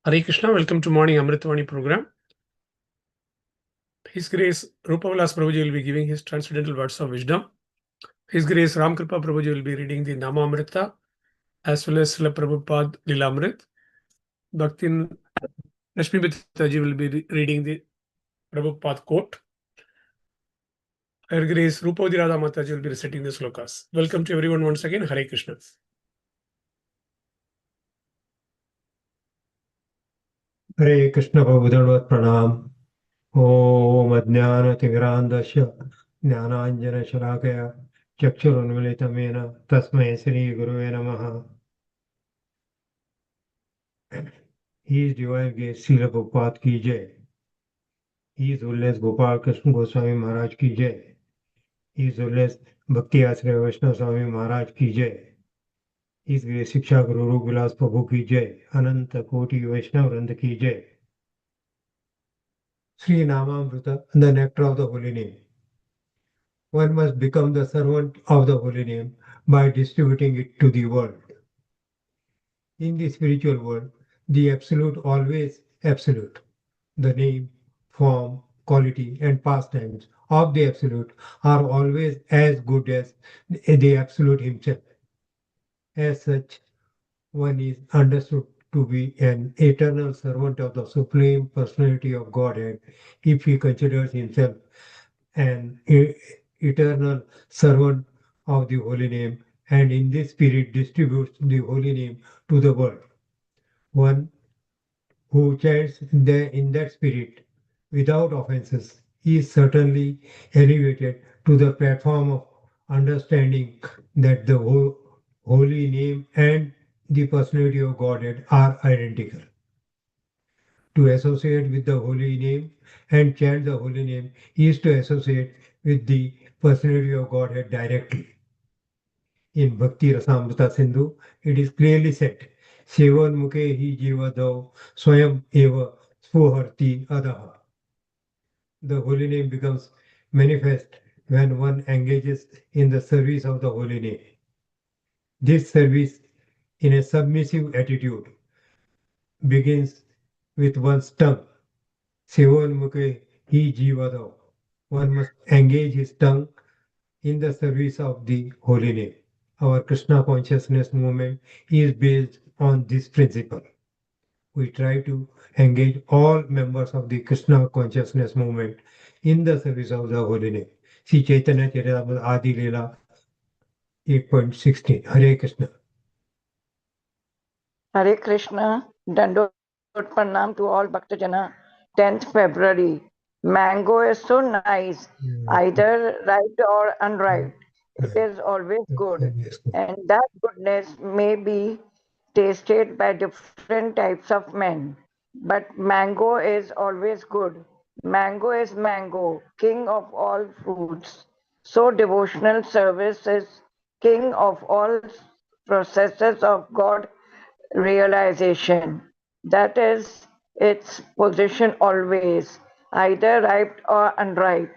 Hare Krishna, welcome to Morning Amrut Vani program. His Grace Rupavilas Prabhuji will be giving his transcendental words of wisdom. His Grace Ram Kripa Prabhuji will be reading the Nama Amrita as well as Srila Prabhupada Lila Amrit. Bhaktin Lakshmi Bitaji will be reading the Prabhupada quote. Her Grace Rupavati Radha Mataji will be reciting the slokas. Welcome to everyone once again. Hare Krishna. हरे कृष्ण प्रभुदंडवत प्रणाम। ओम अज्ञानतिमिरान्धस्य ज्ञानाञ्जनशलाकया चक्षुरुन्मिलितं तस्मै श्रीगुरुवे नमः। His Divine Grace Srila Prabhupada की जय। His Holiness Gopal Krishna Goswami Maharaj की जय। His Holiness Bhakti Ashraya Vaishnava Swami Maharaj की जय। His Grace शिक्षा गुरु रूपविलास प्रभु की जय। अनंत कोटि वैष्णव वृंद की जय। Sri Namamrita, the nectar of the holy name. One must become the servant of the holy name by distributing it to the world. In the spiritual world, the absolute always absolute. The name, form, quality, and pastimes of the absolute are always as good as the absolute himself. As such, one is understood to be an eternal servant of the Supreme Personality of Godhead if he considers himself an eternal servant of the holy name and in this spirit distributes the holy name to the world. One who chants in that spirit without offenses is certainly elevated to the platform of understanding that the holy name and the personality of Godhead are identical. To associate with the holy name and chant the holy name is to associate with the personality of Godhead directly. In Bhakti Rasamrita Sindhu, it is clearly said, Sevan Mukhe hi jiva dau swayam eva spuharti adaha. The holy name becomes manifest when one engages in the service of the holy name. This service in a submissive attitude begins with one's tongue. Sevan Mukhe hi jiva dau. One must engage his tongue in the service of the holy name. Our Krishna consciousness movement is based on this principle. We try to engage all members of the Krishna consciousness movement in the service of the holy name. See Chaitanya Charitamrita Adi Leela 8.16. Hare Krishna. Hare Krishna, Dandot Pranam to all Bhaktajana. 10th February. Mango is so nice, either ripe or unripe. It is always good, and that goodness may be tasted by different types of men. But mango is always good. Mango is mango, king of all fruits. So devotional service is king of all processes of God realization. That is its position always, either ripe or unripe.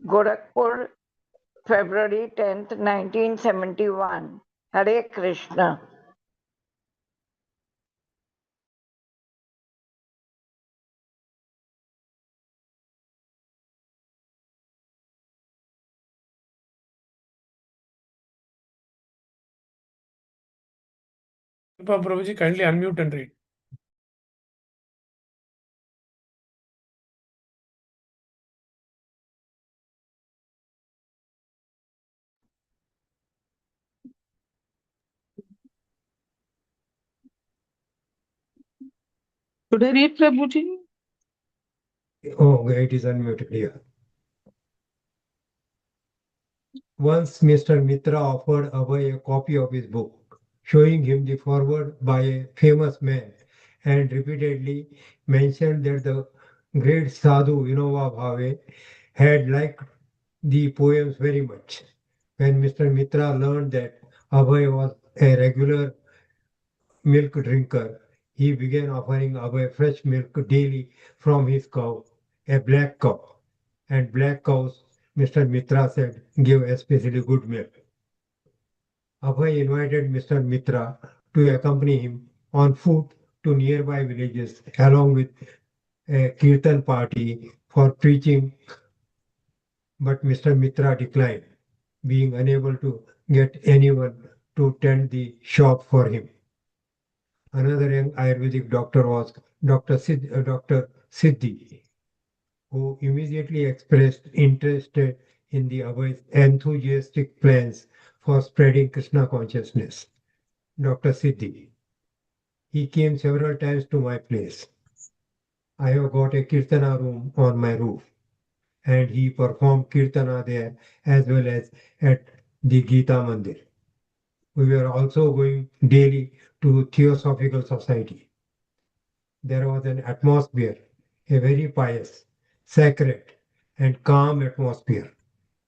Gorakhpur, February 10th, 1971. Hare Krishna. Kripa Prabhuji, kindly unmute and read. Should I read, Prabhuji? Oh, it is unmuted here. Once Mr. Mitra offered away a copy of his book, showing him the foreword by a famous man, and repeatedly mentioned that the great Sadhu Vinoba Bhave had liked the poems very much. When Mr. Mitra learned that Abhay was a regular milk drinker, he began offering Abhay fresh milk daily from his cow, a black cow. And black cows, Mr. Mitra said, give especially good milk. Abhay invited Mr. Mitra to accompany him on foot to nearby villages along with a kirtan party for preaching, but Mr. Mitra declined, being unable to get anyone to tend the shop for him. Another young Ayurvedic doctor was Dr. Siddhi, who immediately expressed interest in the abbo's enthusiastic plans for spreading Krishna consciousness. Dr. Siddhi. He came several times to my place. I have got a kirtana room on my roof, and he performed kirtana there as well as at the Gita Mandir. We were also going daily to Theosophical Society. There was an atmosphere, a very pious, sacred, and calm atmosphere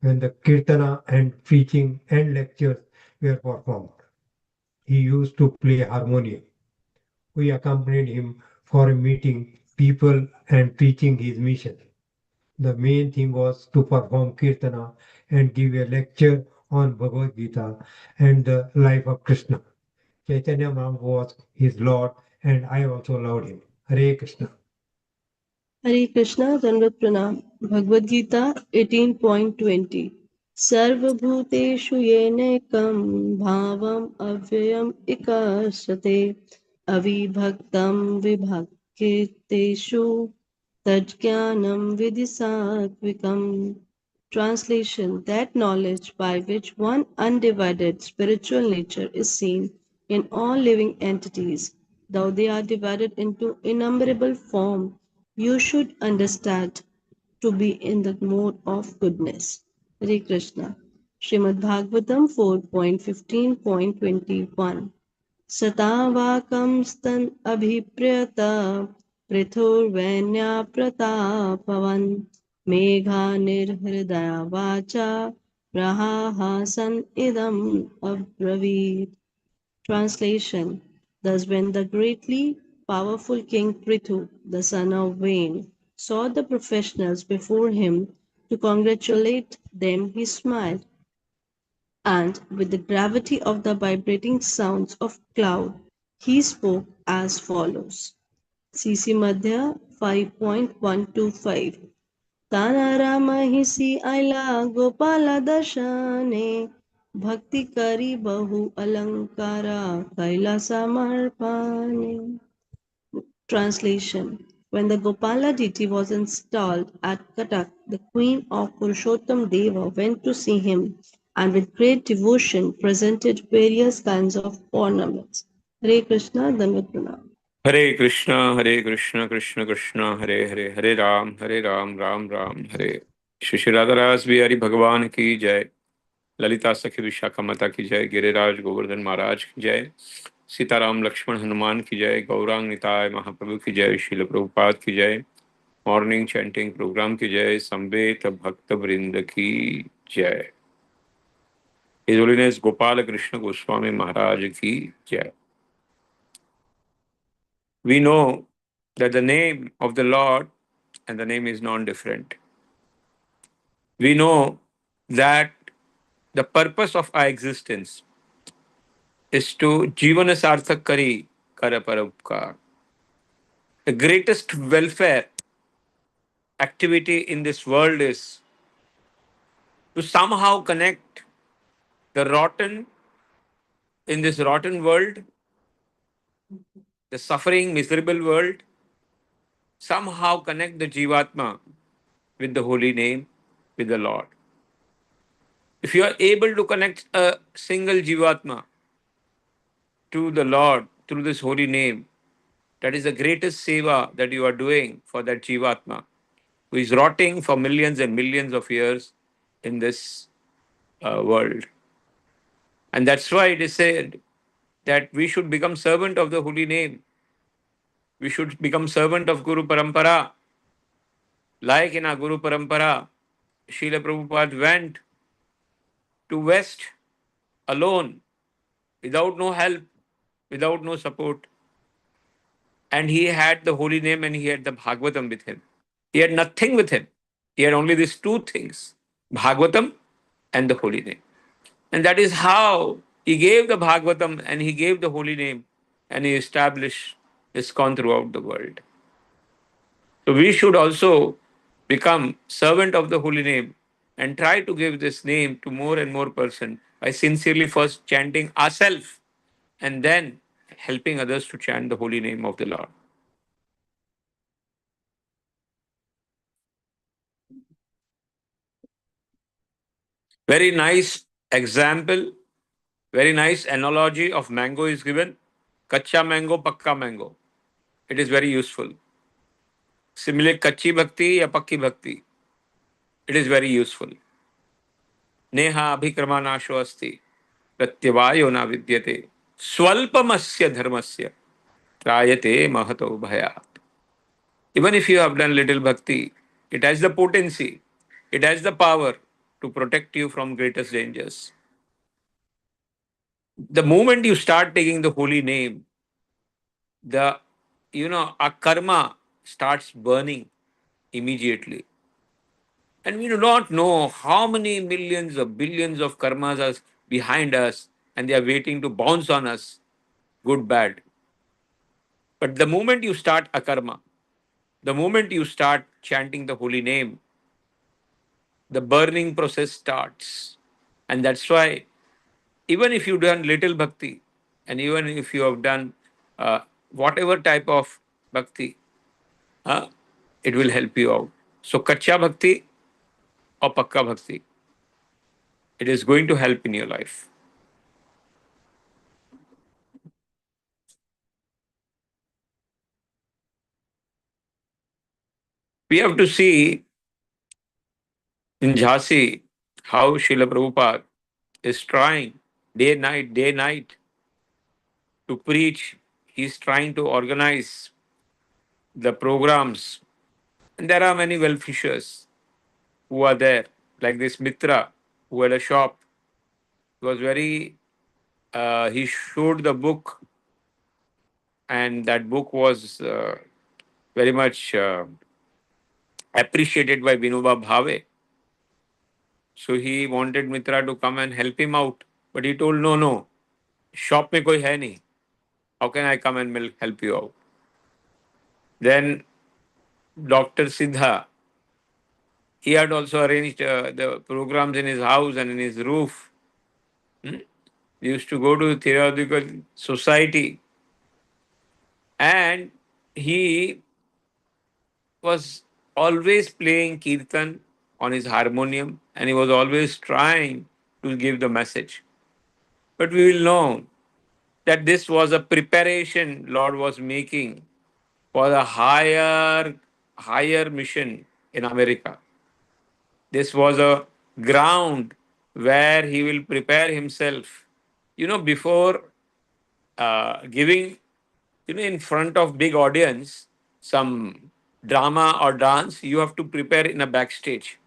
when the kirtana and preaching and lectures were performed. He used to play harmonium. We accompanied him for a meeting people and preaching his mission. The main thing was to perform kirtana and give a lecture on Bhagavad Gita and the life of Krishna. Chaitanya Mahaprabhu was his Lord, and I also loved him. Hare Krishna. Hare Krishna, Dandavat Pranam. Bhagavad Gita 18.20. Sarvabhuteshu yenekam bhavam avyayam ikasate avibhaktam vibhakteshu tadjnanam vidisatvikam. Translation: that knowledge by which one undivided spiritual nature is seen in all living entities, though they are divided into innumerable forms, you should understand to be in the mode of goodness. Hare Krishna. Srimad Bhagavatam 4.15.21. Satavakam stan abhipriyata prithurvenya pratapavan megha nirhridaya vacha prahahasan idam abravit. Translation: thus when the greatly powerful King Prithu, the son of Vani, saw the professionals before him to congratulate them, he smiled, and with the gravity of the vibrating sounds of cloud, he spoke as follows. CC Madhya 5.125. तानारा महिषी आइला गोपाला दर्शने भक्ति करी बहु अलंकारा कैला समर्पणे. Translation: when the Gopala deity was installed at Katak, the queen of Purushottam Deva went to see him and with great devotion presented various kinds of ornaments. Hare Krishna, Dandavat Pranam. Hare Krishna, Krishna Krishna, Hare Hare, Hare Ram, Ram Ram, Hare. Shri Shri Radha Ras Bihari Bhagavan ki jai. Lalita सखी विशाखा माता की जय, गिरिराज गोवर्धन महाराज की जय, सीताराम लक्ष्मण हनुमान की जय, गौरांग निताय महाप्रभु की जय, शील प्रभुपाद की जय, मॉर्निंग चैंटिंग प्रोग्राम की जय, संवेत भक्त वृंद की जय, हिज होलीनेस गोपाल कृष्ण गोस्वामी महाराज की जय. We know that the name of the Lord and the name is non-different. We know that the purpose of our existence is to Jivana Sarthak Kari Kara Parupkar. The greatest welfare activity in this world is to somehow connect the rotten in this rotten world, the suffering, miserable world, somehow connect the Jivatma with the holy name, with the Lord. If you are able to connect a single Jivatma to the Lord through this holy name, that is the greatest seva that you are doing for that Jivatma, who is rotting for millions and millions of years in this world. And that's why it is said that we should become servant of the holy name. We should become servant of Guru Parampara. Like in our Guru Parampara, Srila Prabhupada went to West alone, without no help, without no support. And he had the holy name and he had the Bhagavatam with him. He had nothing with him. He had only these two things, Bhagavatam and the holy name. And that is how he gave the Bhagavatam and he gave the holy name and he established ISKCON throughout the world. So we should also become servant of the holy name and try to give this name to more and more person by sincerely first chanting ourselves and then helping others to chant the holy name of the Lord. Very nice example, very nice analogy of mango is given. Kacha mango, pakka mango. It is very useful. Similarly, kachi bhakti ya pakki bhakti. It is very useful. Neha abhikramanasho asti. Pratyavayo na vidyate. Swalpamasya dharmasya. Trayate mahato bhaya. Even if you have done little bhakti, it has the potency, it has the power to protect you from greatest dangers. The moment you start taking the holy name, the our karma starts burning immediately. And we do not know how many millions or billions of karmas are behind us and they are waiting to bounce on us, good, bad. But the moment you start akarma, the moment you start chanting the holy name, the burning process starts. And that's why, even if you've done little bhakti, and even if you have done uh, whatever type of bhakti, uh, it will help you out. So, kacha bhakti or pakka bhakti, it is going to help in your life. We have to see in Jhansi how Srila Prabhupada is trying day night to preach. He's trying to organize the programs. And there are many well wishers who are there, like this Mitra who had a shop. He was very, he showed the book, and that book was very much appreciated by Vinoba Bhave. So he wanted Mitra to come and help him out. But he told, no, no, shop mein koi hai nahi. How can I come and help you out? Then Dr. Siddha, he had also arranged the programs in his house and in his roof. Hmm? He used to go to theological society, and he was always playing kirtan on his harmonium, and he was always trying to give the message. But we will know that this was a preparation Lord was making for the higher mission in America. This was a ground where he will prepare himself. Before giving, in front of big audience, some drama or dance, you have to prepare in a backstage.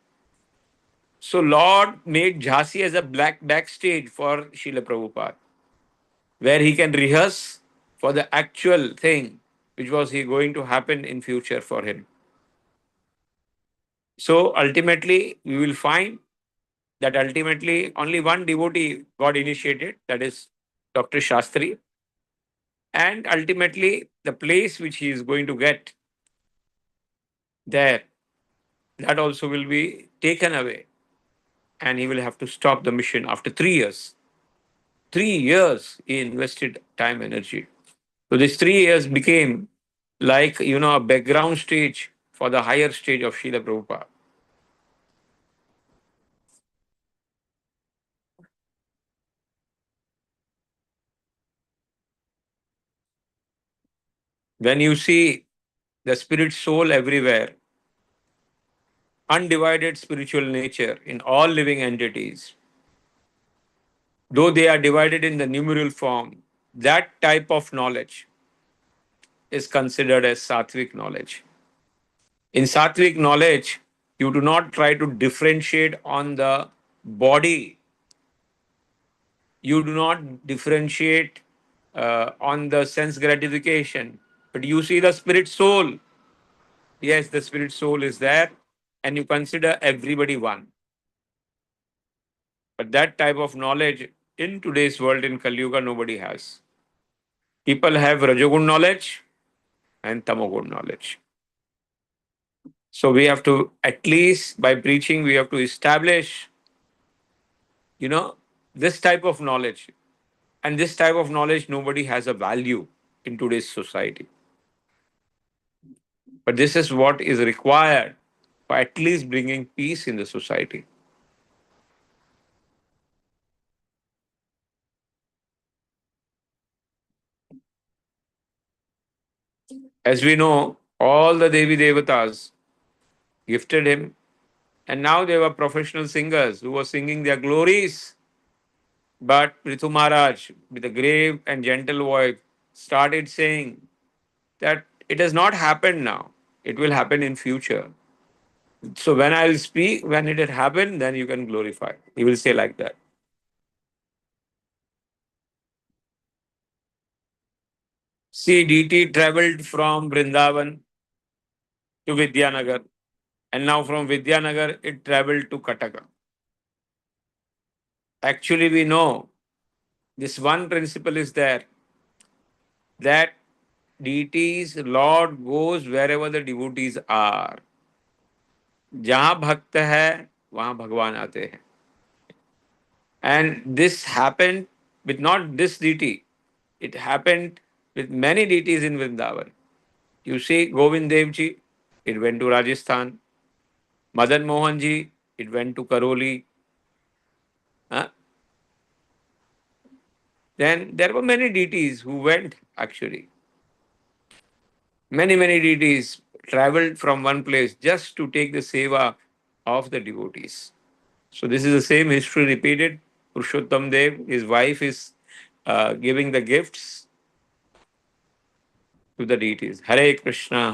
So Lord made Jhansi as a black backstage for Srila Prabhupada, where he can rehearse for the actual thing which was he going to happen in future for him. So ultimately, we will find that ultimately only one devotee got initiated, that is Dr. Shastri. And ultimately, the place which he is going to get there, that also will be taken away. And he will have to stop the mission after 3 years. 3 years he invested time, energy. So these 3 years became like, a background stage for the higher stage of Srila Prabhupada. When you see the spirit soul everywhere, undivided spiritual nature in all living entities, though they are divided in the numeral form, that type of knowledge is considered as sattvic knowledge. In sattvic knowledge, you do not try to differentiate on the body, you do not differentiate on the sense gratification, but you see the spirit soul. Yes, the spirit soul is there, and you consider everybody one. But that type of knowledge in today's world in Kali Yuga, nobody has. People have Rajogun knowledge, and tamogun knowledge. So we have to, at least by preaching, we have to establish, you know, this type of knowledge. And this type of knowledge, nobody has a value in today's society. But this is what is required for at least bringing peace in the society. As we know, all the Devi Devatas gifted him, and now they were professional singers who were singing their glories. But Prithu Maharaj, with a grave and gentle voice, started saying that it has not happened now. It will happen in future. So when I will speak, when it had happened, then you can glorify. He will say like that. See, DT traveled from Vrindavan to Vidyanagar, and now from Vidyanagar it traveled to Kataka. Actually, we know this one principle is there, that deities, Lord goes wherever the devotees are. जहां भक्त है वहां भगवान आते हैं. And this happened with not this deity, it happened with many deities in Vrindavan. You see, Govind Dev Ji, it went to Rajasthan. Madan Mohan Ji, it went to Karoli. Huh? Then there were many deities who went actually. Many deities traveled from one place just to take the seva of the devotees. So this is the same history repeated. Purushottam Dev, his wife is giving the gifts to the deities. Hare Krishna,